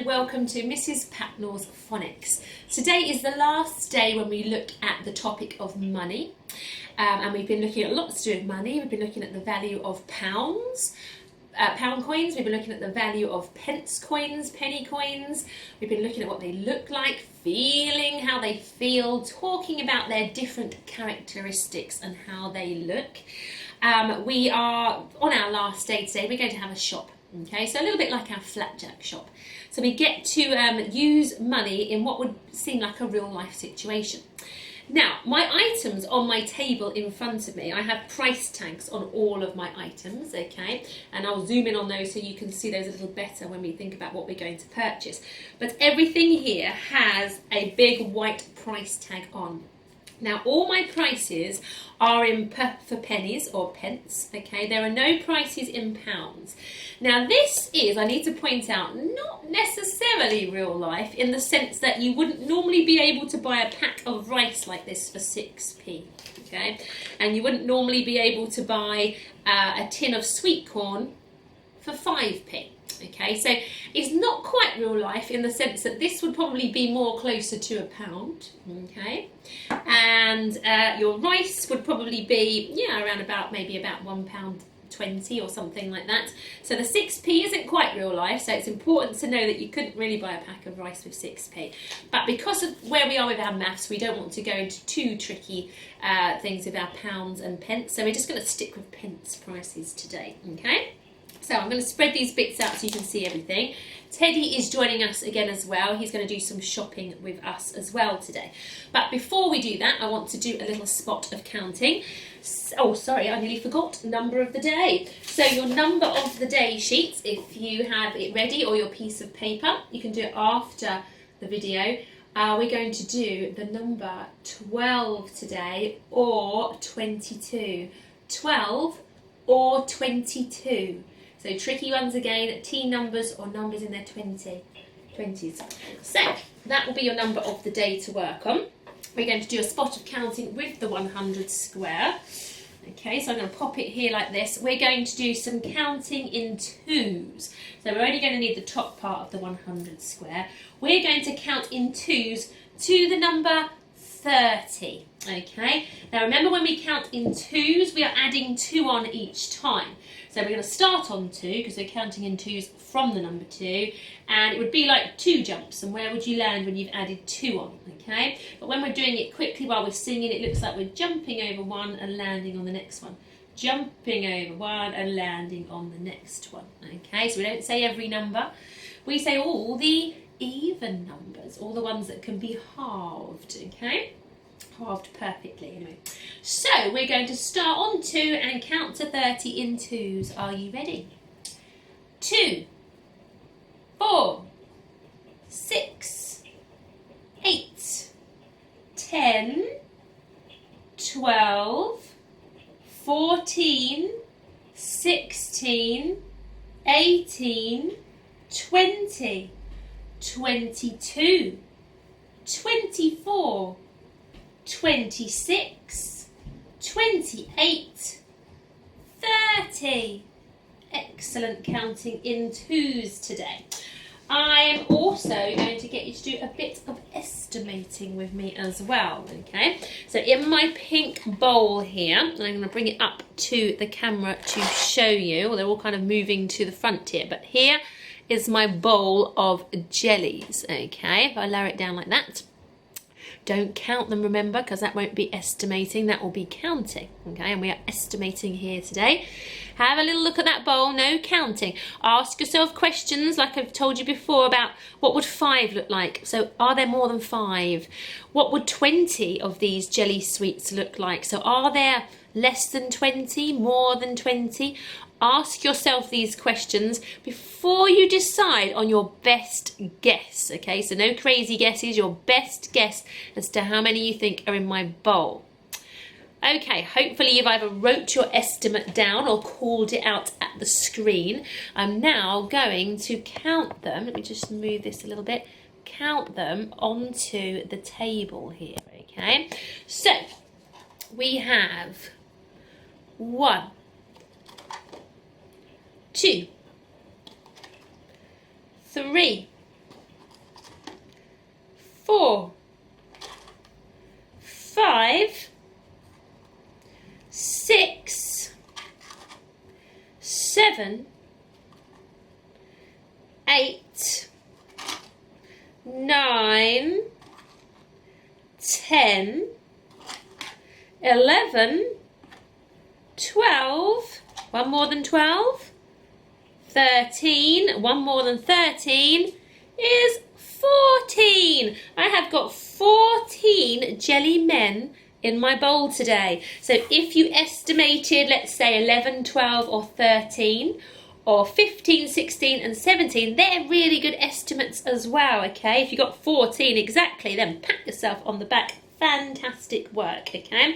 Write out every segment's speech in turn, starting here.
and welcome to Mrs Patnell's Phonics. Today is the last day when we look at the topic of money, and we've been looking at lots to do with money. We've been looking at the value of pounds, pound coins. We've been looking at the value of pence coins, penny coins. We've been looking at what they look like, feeling how they feel, talking about their different characteristics and how they look. We are on our last day today. We're going to have a shop. Okay, so a little bit like our flapjack shop. So we get to use money in what would seem like a real life situation. Now, my items on my table in front of me, I have price tags on all of my items, okay? And I'll zoom in on those so you can see those a little better when we think about what we're going to purchase. But everything here has a big white price tag on. Now, all my prices are for pennies or pence, okay? There are no prices in pounds. Now, this is, I need to point out, not necessarily real life in the sense that you wouldn't normally be able to buy a pack of rice like this for 6p, okay? And you wouldn't normally be able to buy a tin of sweet corn for 5p. Okay, so it's not quite real life in the sense that this would probably be more closer to a pound, okay, and your rice would probably be, around about maybe about £1.20 or something like that. So the 6p isn't quite real life, so it's important to know that you couldn't really buy a pack of rice with 6p. But because of where we are with our maths, we don't want to go into too tricky things with our pounds and pence, so we're just going to stick with pence prices today, okay? So I'm going to spread these bits out so you can see everything. Teddy is joining us again as well. He's going to do some shopping with us as well today. But before we do that, I want to do a little spot of counting. Oh, sorry, I nearly forgot. Number of the day. So your number of the day sheets, if you have it ready, or your piece of paper, you can do it after the video. We're going to do the number 12 today, or 22. 12 or 22. So tricky ones again, teen numbers or numbers in their 20s. So that will be your number of the day to work on. We're going to do a spot of counting with the 100 square. Okay, so I'm going to pop it here like this. We're going to do some counting in twos. So we're only going to need the top part of the 100 square. We're going to count in twos to the number 30. Okay, now remember when we count in twos, we are adding 2 on each time. So we're going to start on 2 because we're counting in twos from the number 2, and it would be like 2 jumps. And where would you land when you've added 2 on? Okay, but when we're doing it quickly while we're singing, it looks like we're jumping over one and landing on the next one. Jumping over one and landing on the next one. Okay, so we don't say every number. We say all the even numbers, all the ones that can be halved. Okay. Halved perfectly anyway. So we're going to start on 2 and count to 30 in twos. Are you ready? 2, 4, 6, 8, 10, 12, 14, 16, 18, 20, 22, 24, 26, 28, 30. Excellent counting in twos today. I am also going to get you to do a bit of estimating with me as well, okay? So in my pink bowl here, and I'm going to bring it up to the camera to show you, well, they're all kind of moving to the front here, but here is my bowl of jellies, okay? If I lower it down like that. Don't count them, remember, because that won't be estimating, that will be counting, okay? And we are estimating here today. Have a little look at that bowl, no counting. Ask yourself questions like I've told you before about what would 5 look like. So are there more than 5? What would 20 of these jelly sweets look like? So are there less than 20, more than 20? Ask yourself these questions before you decide on your best guess, okay? So no crazy guesses, your best guess as to how many you think are in my bowl. Okay, hopefully you've either wrote your estimate down or called it out at the screen. I'm now going to count them. Let me just move this a little bit. Count them onto the table here, okay? So we have 1, 2, 3, 4, 5, 6, 7, 8, 9, 10, 11, 12, one more than 12, 13, one more than 13 is 14. I have got 14 jelly men in my bowl today. So if you estimated, let's say 11, 12 or 13 or 15, 16 and 17, they're really good estimates as well, okay? If you got 14 exactly, then pat yourself on the back. Fantastic work, okay?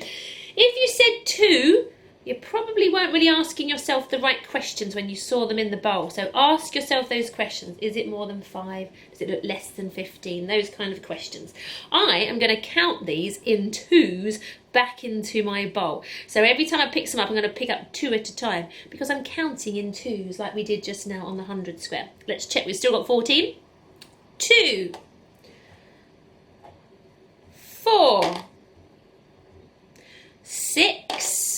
If you said 2, you probably weren't really asking yourself the right questions when you saw them in the bowl. So ask yourself those questions. Is it more than 5? Does it look less than 15? Those kind of questions. I am going to count these in 2s back into my bowl. So every time I pick some up, I'm going to pick up 2 at a time because I'm counting in 2s like we did just now on the 100 square. Let's check. We've still got 14. 2, 4, 6,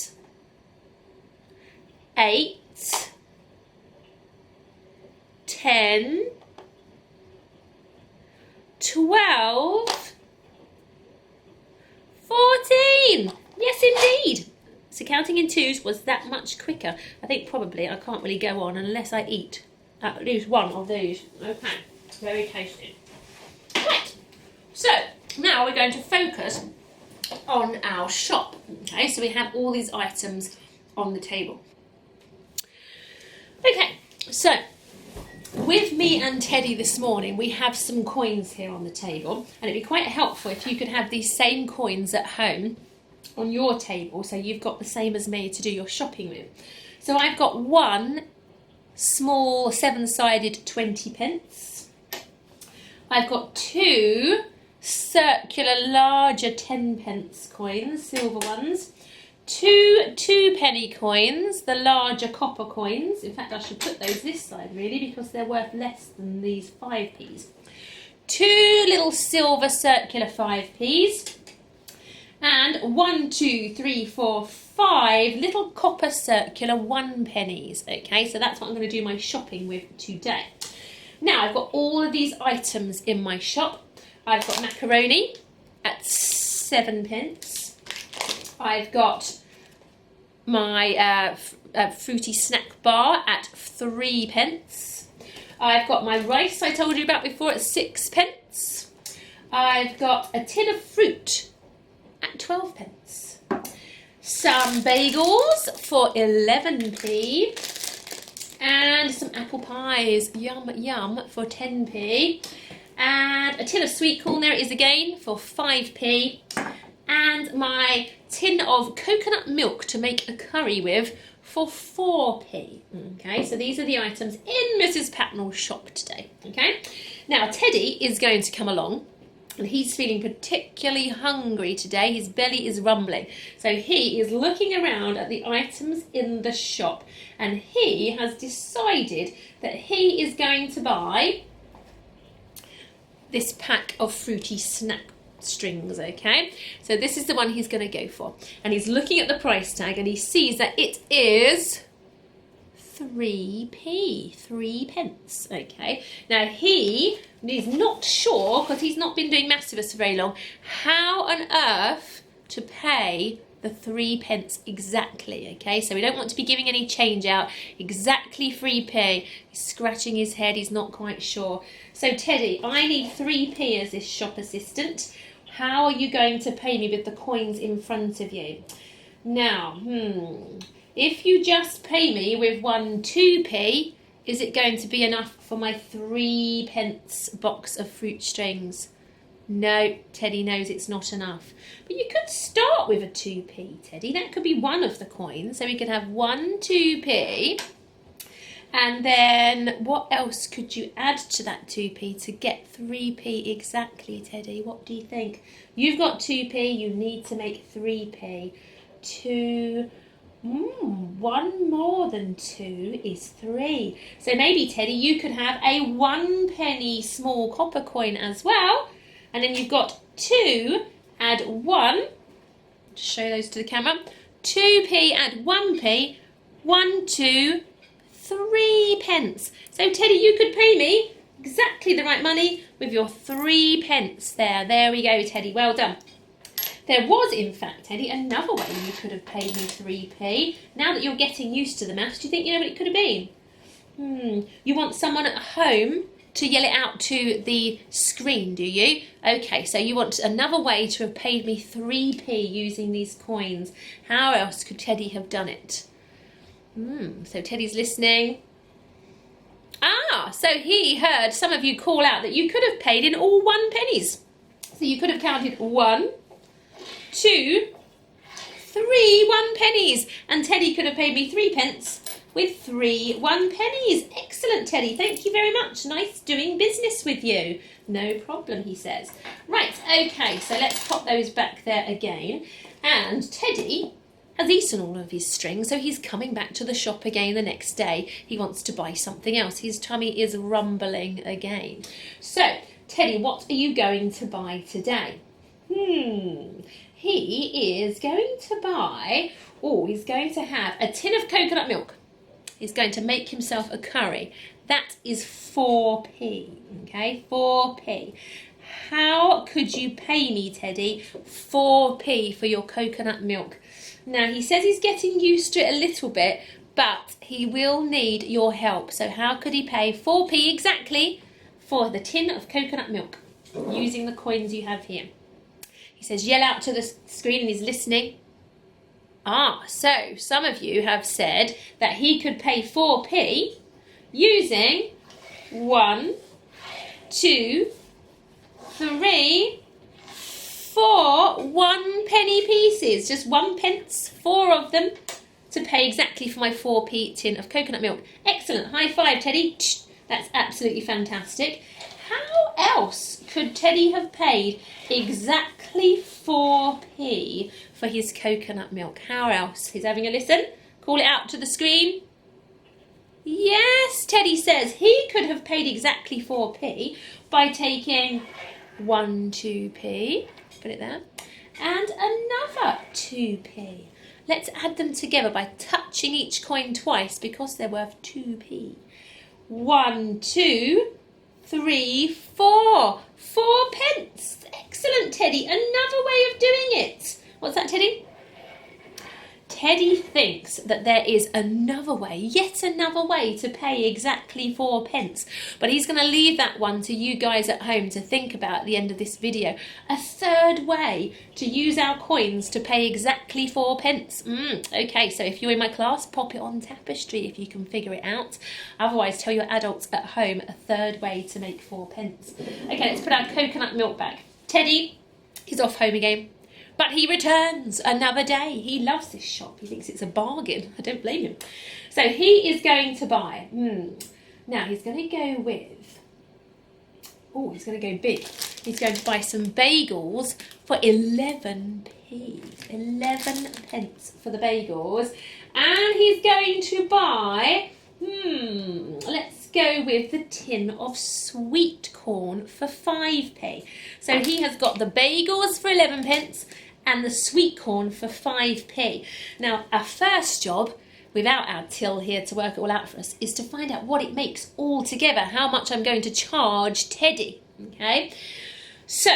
8, 10, 12, 14. Yes, indeed. So counting in 2s was that much quicker. I think probably I can't really go on unless I eat at least one of these. Okay, very tasty. Right, so now we're going to focus on our shop. Okay, so we have all these items on the table. Okay, so with me and Teddy this morning, we have some coins here on the table, and it'd be quite helpful if you could have these same coins at home on your table, so you've got the same as me to do your shopping with. So I've got one small 7-sided 20 pence. I've got 2 circular larger 10 pence coins, silver ones. 2 2-penny coins, the larger copper coins. In fact, I should put those this side really because they're worth less than these 5p's. 2 little silver circular 5p's. And 1, 2, 3, 4, 5 little copper circular 1 pennies. Okay, so that's what I'm going to do my shopping with today. Now, I've got all of these items in my shop. I've got macaroni at 7 pence. I've got my fruity snack bar at 3 pence. I've got my rice I told you about before at 6 pence. I've got a tin of fruit at 12 pence. Some bagels for 11p. And some apple pies, yum yum, for 10p. And a tin of sweet corn, there it is again, for 5p. And my tin of coconut milk to make a curry with for 4p. Okay, so these are the items in Mrs Patnell's shop today. Okay, now Teddy is going to come along and he's feeling particularly hungry today. His belly is rumbling. So he is looking around at the items in the shop and he has decided that he is going to buy this pack of fruity snack strings, okay? So this is the one he's going to go for. And he's looking at the price tag and he sees that it is 3p, 3 pence, okay? Now he is not sure, because he's not been doing maths with us for very long, how on earth to pay the 3 pence exactly, okay? So we don't want to be giving any change out. Exactly 3p. He's scratching his head, he's not quite sure. So Teddy, I need 3p as this shop assistant. How are you going to pay me with the coins in front of you? Now, if you just pay me with 1 2p, is it going to be enough for my 3 pence box of fruit strings? No, Teddy knows it's not enough. But you could start with a 2p, Teddy. That could be one of the coins. So we could have 1 2p. And then what else could you add to that 2p to get 3p exactly, Teddy? What do you think? You've got 2p, you need to make 3p. 1 more than 2 is 3. So maybe, Teddy, you could have a 1 penny small copper coin as well. And then you've got 2 add 1. Just show those to the camera. 2p add 1p. 1, 2, 3 pence. So Teddy, you could pay me exactly the right money with your 3 pence there. There we go, Teddy. Well done. There was, in fact, Teddy, another way you could have paid me 3p. Now that you're getting used to the maths, do you think you know what it could have been? You want someone at home to yell it out to the screen, do you? Okay, so you want another way to have paid me 3p using these coins. How else could Teddy have done it? So Teddy's listening. So he heard some of you call out that you could have paid in all 1 pennies. So you could have counted 1, 2, 3 1 pennies. And Teddy could have paid me 3 pence with 3 1 pennies. Excellent, Teddy. Thank you very much. Nice doing business with you. No problem, he says. Right, okay, so let's pop those back there again. And Teddy has eaten all of his string, so he's coming back to the shop again the next day. He wants to buy something else. His tummy is rumbling again. So, Teddy, what are you going to buy today? He is going to buy, he's going to have a tin of coconut milk. He's going to make himself a curry. That is 4p, okay, 4p. How could you pay me, Teddy, 4p for your coconut milk? Now, he says he's getting used to it a little bit, but he will need your help. So how could he pay 4p exactly for the tin of coconut milk using the coins you have here? He says, yell out to the screen, and he's listening. So some of you have said that he could pay 4p using 1, 2, 3, 4 1 penny pieces. Just 1 pence, 4 of them, to pay exactly for my 4p tin of coconut milk. Excellent. High five, Teddy. That's absolutely fantastic. How else could Teddy have paid exactly 4p for his coconut milk? How else? He's having a listen. Call it out to the screen. Yes, Teddy says he could have paid exactly 4p by taking 1 2p, put it there, and another 2p. Let's add them together by touching each coin twice because they're worth 2p. 1, 2, 3, 4. 4 pence. Excellent, Teddy. Another way of doing it. What's that, Teddy? Teddy thinks that there is another way, yet another way to pay exactly 4 pence. But he's going to leave that one to you guys at home to think about at the end of this video. A third way to use our coins to pay exactly 4 pence. Okay, so if you're in my class, pop it on tapestry if you can figure it out. Otherwise, tell your adults at home a third way to make 4 pence. Okay, let's put our coconut milk back. Teddy is off home again. But he returns another day. He loves this shop. He thinks it's a bargain. I don't blame him. So he is going to buy. Now he's going to go with... he's going to go big. He's going to buy some bagels for 11p. 11 pence for the bagels. And he's going to buy... let's go with the tin of sweet corn for 5p. So he has got the bagels for 11 pence and the sweet corn for 5p. Now, our first job, without our till here to work it all out for us, is to find out what it makes all together, how much I'm going to charge Teddy, okay? So,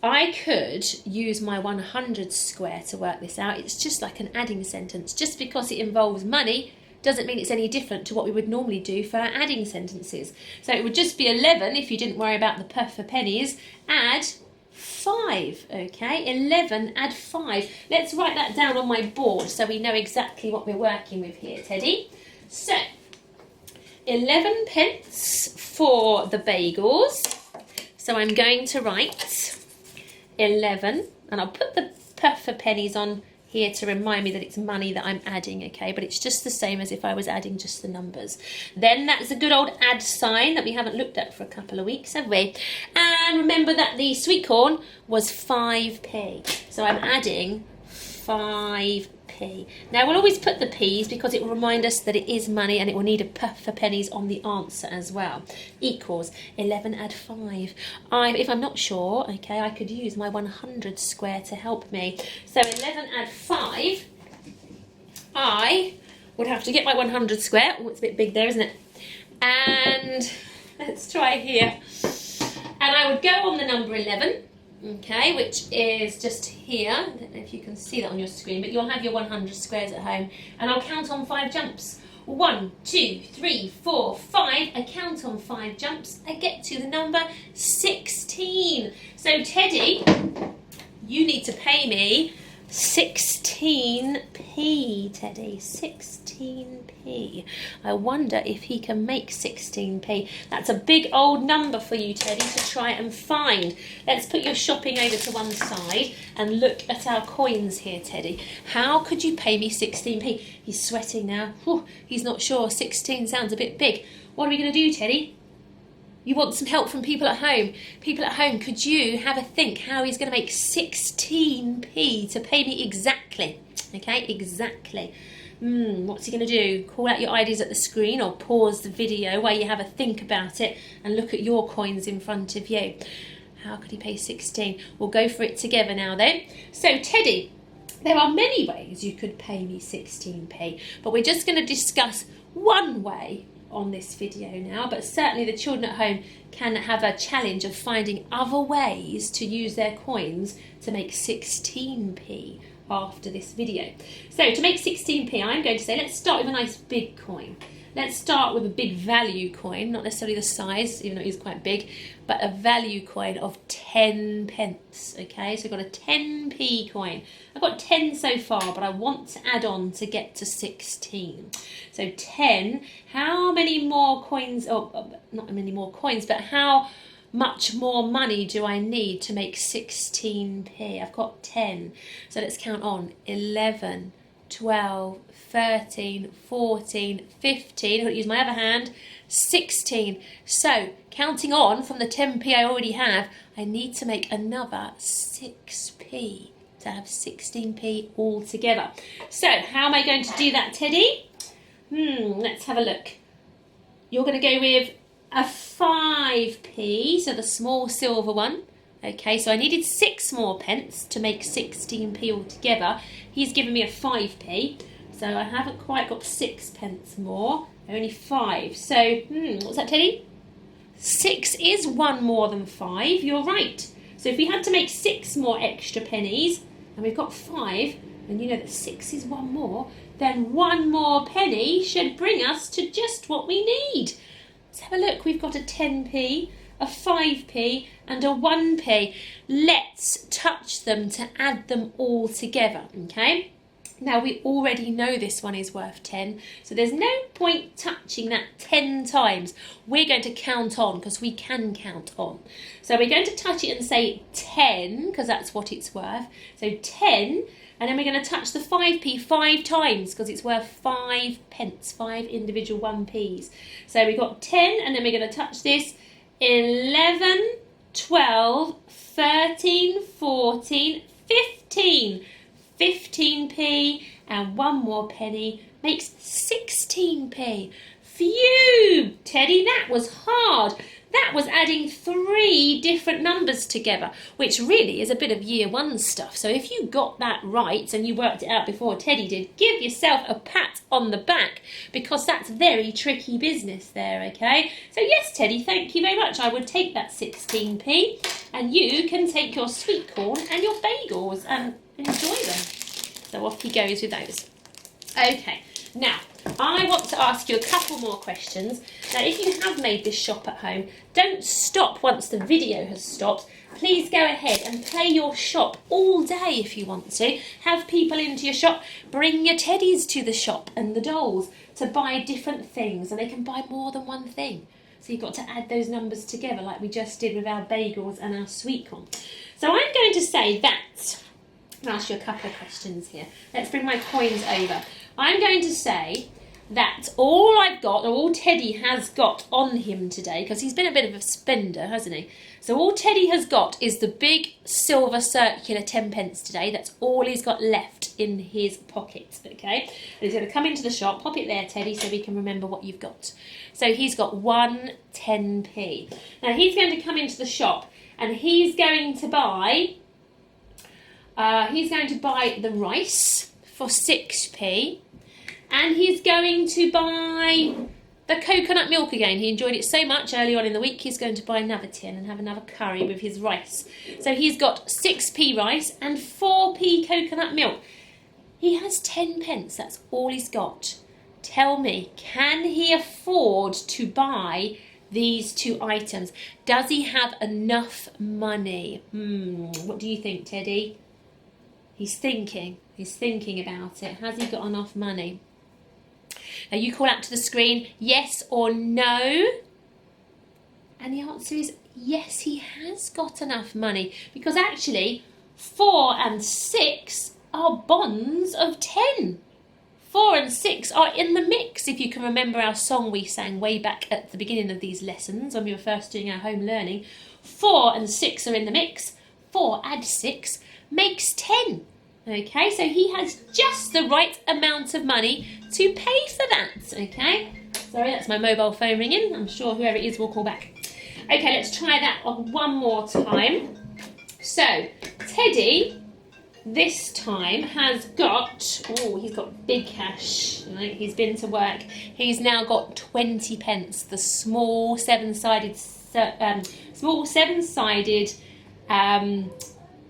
I could use my 100 square to work this out. It's just like an adding sentence. Just because it involves money doesn't mean it's any different to what we would normally do for our adding sentences. So it would just be 11 if you didn't worry about the per for pennies. Add 5, okay? 11, add 5. Let's write that down on my board so we know exactly what we're working with here, Teddy. So, 11 pence for the bagels. So I'm going to write 11, and I'll put the per for pennies on here to remind me that it's money that I'm adding, okay? But it's just the same as if I was adding just the numbers. Then that's a good old add sign that we haven't looked at for a couple of weeks, have we? And remember that the sweet corn was 5p. So I'm adding 5p. p. Now we'll always put the p's because it will remind us that it is money, and it will need a p for pennies on the answer as well. Equals 11 add 5. If I'm not sure, okay, I could use my 100 square to help me. So 11 add 5, I would have to get my 100 square. Oh, it's a bit big there, isn't it? And let's try here. And I would go on the number 11. Okay, which is just here. I don't know if you can see that on your screen, but you'll have your 100 squares at home. And I'll count on 5 jumps. 1, 2, 3, 4, 5. I count on 5 jumps. I get to the number 16. So Teddy, you need to pay me 16p, Teddy. 16p. I wonder if he can make 16p. That's a big old number for you, Teddy, to try and find. Let's put your shopping over to one side and look at our coins here, Teddy. How could you pay me 16p? He's sweating now. Whew, he's not sure. 16 sounds a bit big. What are we going to do, Teddy? You want some help from people at home. People at home, could you have a think how he's going to make 16p to pay me exactly? Okay, exactly. What's he going to do? Call out your ideas at the screen or pause the video while you have a think about it and look at your coins in front of you. How could he pay 16? We'll go for it together now then. So Teddy, there are many ways you could pay me 16p, but we're just going to discuss one way on this video now, but certainly the children at home can have a challenge of finding other ways to use their coins to make 16p after this video. So to make 16p, I'm going to say let's start with a nice big coin. Let's start with a big value coin, not necessarily the size, even though it is quite big, but a value coin of 10 pence, okay? So I've got a 10p coin. I've got 10 so far, but I want to add on to get to 16. So 10, how many more coins, not many more coins, but how much more money do I need to make 16p? I've got 10, so let's count on 11, 12, 13, 14, 15, I'm going to use my other hand, 16. So, counting on from the 10p I already have, I need to make another 6p to have 16p altogether. So, how am I going to do that, Teddy? Let's have a look. You're going to go with a 5p, so the small silver one. Okay, so I needed 6 more pence to make 16p altogether. He's given me a 5p, so I haven't quite got 6 pence more, only 5. So, what's that, Teddy? 6 is 1 more than 5, you're right. So if we had to make 6 more extra pennies, and we've got 5, and you know that 6 is 1 more, then 1 more penny should bring us to just what we need. Let's have a look, we've got a 10p, a 5p and a 1p. Let's touch them to add them all together, okay? Now we already know this one is worth 10, so there's no point touching that 10 times. We're going to count on because we can count on. So we're going to touch it and say 10 because that's what it's worth. So 10, and then we're going to touch the 5p 5 times because it's worth 5 pence, 5 individual 1p's. So we've got 10 and then we're going to touch this 11, 12, 13, 14, 15. 15p and 1 more penny makes 16p. Phew, Teddy, that was hard. That was adding 3 different numbers together, which really is a bit of year 1 stuff. So if you got that right and you worked it out before Teddy did, give yourself a pat on the back because that's very tricky business there, okay? So yes, Teddy, thank you very much. I would take that 16p and you can take your sweet corn and your bagels and enjoy them. So off he goes with those. Okay, now I want to ask you a couple more questions. Now if you have made this shop at home, don't stop once the video has stopped. Please go ahead and play your shop all day if you want to. Have people into your shop, bring your teddies to the shop and the dolls to buy different things, and they can buy more than one thing. So you've got to add those numbers together like we just did with our bagels and our sweet corn. So I'm going to say that. I'll ask you a couple of questions here. Let's bring my coins over. I'm going to say that all I've got, or all Teddy has got on him today, because he's been a bit of a spender, hasn't he? So all Teddy has got is the big silver circular 10 pence today. That's all he's got left in his pocket, okay? And he's going to come into the shop. Pop it there, Teddy, so we can remember what you've got. So he's got 1 10p. Now he's going to come into the shop and he's going to buy the rice for 6p. And he's going to buy the coconut milk again. He enjoyed it so much early on in the week, he's going to buy another tin and have another curry with his rice. So he's got 6p rice and 4p coconut milk. He has 10 pence, that's all he's got. Tell me, can he afford to buy these 2 items? Does he have enough money? What do you think, Teddy? He's thinking about it. Has he got enough money? Now you call out to the screen, yes or no. And the answer is yes, he has got enough money, because actually 4 and 6 are bonds of 10. 4 and 6 are in the mix, if you can remember our song we sang way back at the beginning of these lessons when we were first doing our home learning. 4 and 6 are in the mix. 4 add 6 makes 10. Okay, so he has just the right amount of money to pay for that, okay? Sorry, that's my mobile phone ringing. I'm sure whoever it is will call back. Okay, let's try that on one more time. So, Teddy, this time, has got, he's got big cash. Right? He's been to work. He's now got 20 pence, the small seven-sided,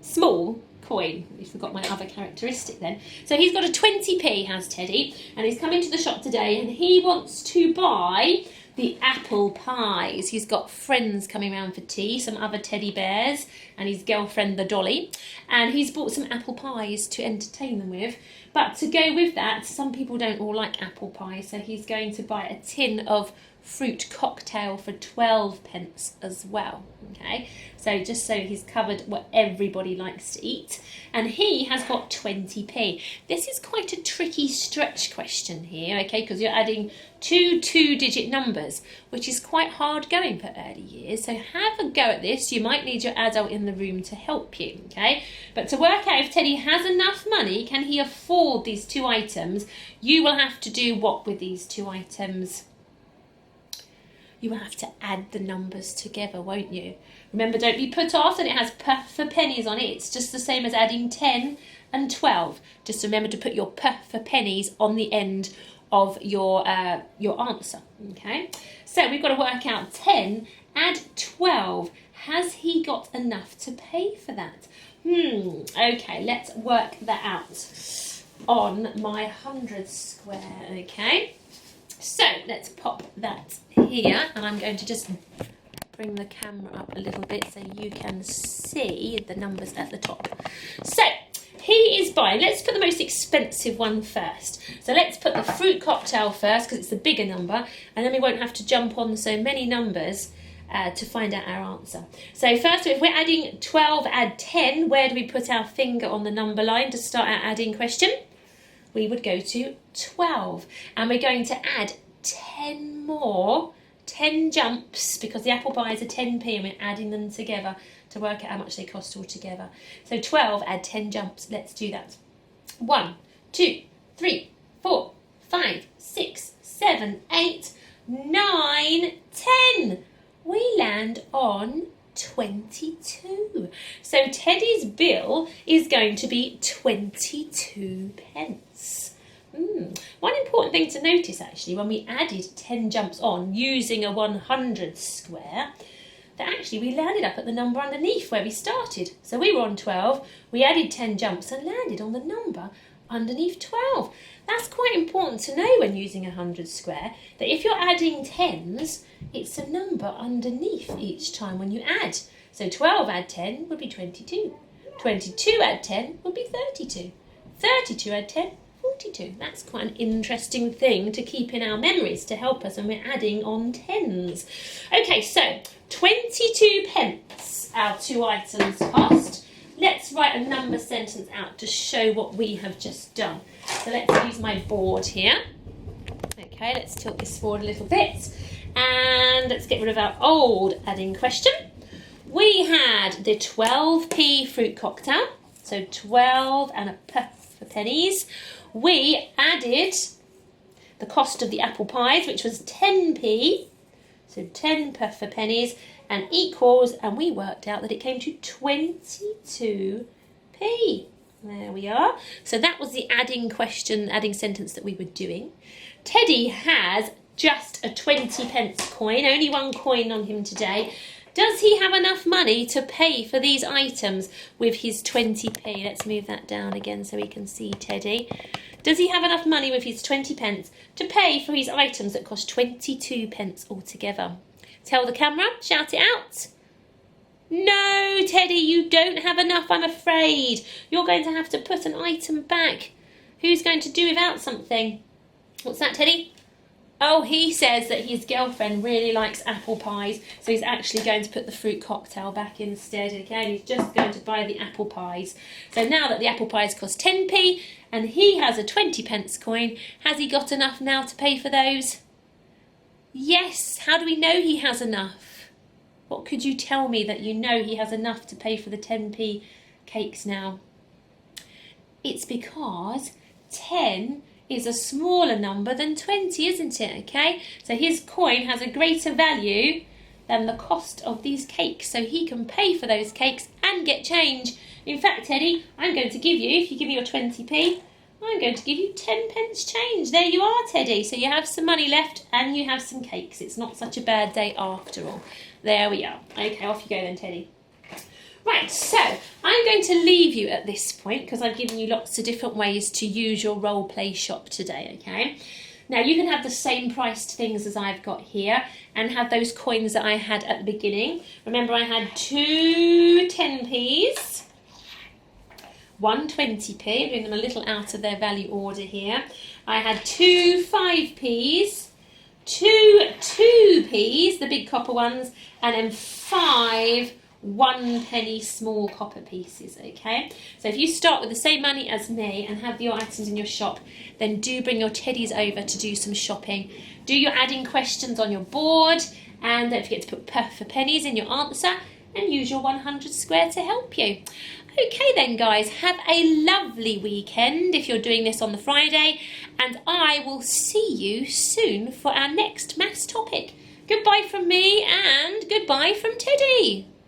small coin. You forgot my other characteristic then. So he's got a 20p, has Teddy, and he's come into the shop today and he wants to buy the apple pies. He's got friends coming around for tea, some other teddy bears and his girlfriend the dolly, and he's bought some apple pies to entertain them with. But to go with that, some people don't all like apple pie, so he's going to buy a tin of fruit cocktail for 12 pence as well. Okay, so just so he's covered what everybody likes to eat, and he has got 20p. This is quite a tricky stretch question here, okay, because you're adding 2 two-digit numbers, which is quite hard going for early years. So have a go at this. You might need your adult in the room to help you, okay? But to work out if Teddy has enough money, can he afford these 2 items, you will have to do what with these 2 items? You will have to add the numbers together, won't you? Remember, don't be put off that it has for pennies on it. It's just the same as adding 10 and 12. Just remember to put your for pennies on the end of your answer, okay? So we've got to work out 10, add 12. Has he got enough to pay for that? Okay, let's work that out on my 100 square, okay? So let's pop that here, and I'm going to just bring the camera up a little bit so you can see the numbers at the top. So he is buying, let's put the most expensive one first. So let's put the fruit cocktail first because it's the bigger number, and then we won't have to jump on so many numbers to find out our answer. So first, if we're adding 12, add 10, where do we put our finger on the number line to start our adding question? We would go to 12, and we're going to add 10 more, 10 jumps, because the apple pies are 10p and we're adding them together to work out how much they cost altogether. So 12, add 10 jumps. Let's do that. 1, 2, 3, 4, 5, 6, 7, 8, 9, 10. We land on 22. So Teddy's bill is going to be 22 pence. One important thing to notice actually, when we added 10 jumps on using a 100 square, that actually we landed up at the number underneath where we started. So we were on 12, we added 10 jumps and landed on the number underneath 12. That's quite important to know when using a 100 square, that if you're adding tens, it's a number underneath each time when you add. So 12 add 10 would be 22. 22 add 10 would be 32. 32 add 10, 42. That's quite an interesting thing to keep in our memories to help us when we're adding on tens. Okay, so 22 pence our 2 items cost. Let's write a number sentence out to show what we have just done. So let's use my board here. Okay, Okay, let's tilt this forward a little bit. And let's get rid of our old adding question. We had the 12p fruit cocktail, so 12 and a p for pennies. We added the cost of the apple pies, which was 10p, so 10p for pennies, and equals, and we worked out that it came to 22p. There we are. So that was the adding question, adding sentence that we were doing. Teddy has just a 20 pence coin, only one coin on him today. Does he have enough money to pay for these items with his 20p? Let's move that down again so we can see Teddy. Does he have enough money with his 20 pence to pay for his items that cost 22 pence altogether? Tell the camera, shout it out. No, Teddy, you don't have enough, I'm afraid. You're going to have to put an item back. Who's going to do without something? What's that, Teddy? Oh, he says that his girlfriend really likes apple pies, so he's actually going to put the fruit cocktail back instead, okay? And he's just going to buy the apple pies. So now that the apple pies cost 10p and he has a 20 pence coin, has he got enough now to pay for those? Yes. How do we know he has enough? What could you tell me that you know he has enough to pay for the 10p cakes now? It's because 10 is a smaller number than 20, isn't it? Okay, so his coin has a greater value than the cost of these cakes, so he can pay for those cakes and get change. In fact, Teddy, I'm going to give you, if you give me your 20p, I'm going to give you 10 pence change. There you are, Teddy. So you have some money left and you have some cakes. It's not such a bad day after all. There we are. Okay, off you go then, Teddy. Right, so I'm going to leave you at this point because I've given you lots of different ways to use your role play shop today, okay? Now you can have the same priced things as I've got here and have those coins that I had at the beginning. Remember, I had two 10p's, one 20p, I'm doing them a little out of their value order here. I had two 5p's, two 2p's, the big copper ones, and then five 1 penny small copper pieces, okay? So if you start with the same money as me and have your items in your shop, then do bring your teddies over to do some shopping. Do your adding questions on your board, and don't forget to put p for pennies in your answer and use your 100 square to help you. Okay then, guys, have a lovely weekend if you're doing this on the Friday, and I will see you soon for our next maths topic. Goodbye from me and goodbye from Teddy.